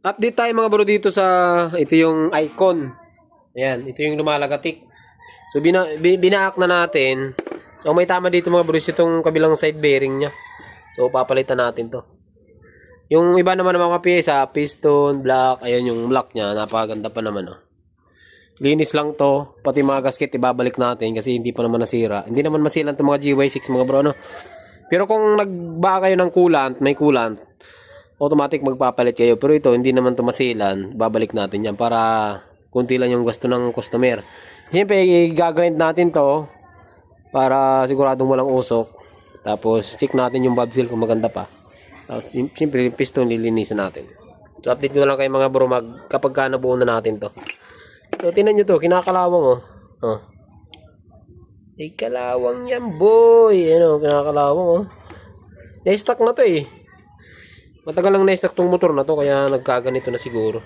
Update tayo mga bro dito sa ito yung icon. Ayan, ito yung lumalagatik. So binaak na natin. So may tama dito mga bro itong kabilang side bearing niya. So papalitan natin to. Yung iba naman ng mga pyesa, piston, block, ayan yung block niya, napakaganda pa naman oh. Linis lang to, pati mga gasket ibabalik natin kasi hindi pa naman nasira. Hindi naman masilan to mga GY6 mga bro no. Pero kung nagbaka kayo ng coolant, may coolant, automatic magpapalit kayo. Pero ito, hindi naman ito masilan. Babalik natin yan para kunti lang yung gusto ng customer. Siyempre, i-grind natin to para siguradong walang usok. Tapos, check natin yung valve seal kung maganda pa. Tapos, siyempre, yung piston, lilinisan natin. So, update ko lang kayo mga bro kapag ka nabuo na natin to. So, tinan nyo to, kinakalawang oh. Oh. Ay, kalawang yan boy. Ano, kinakalawang oh. Na-stock na to eh. Matagal lang na-stock tong motor na to kaya nagkaganito na siguro.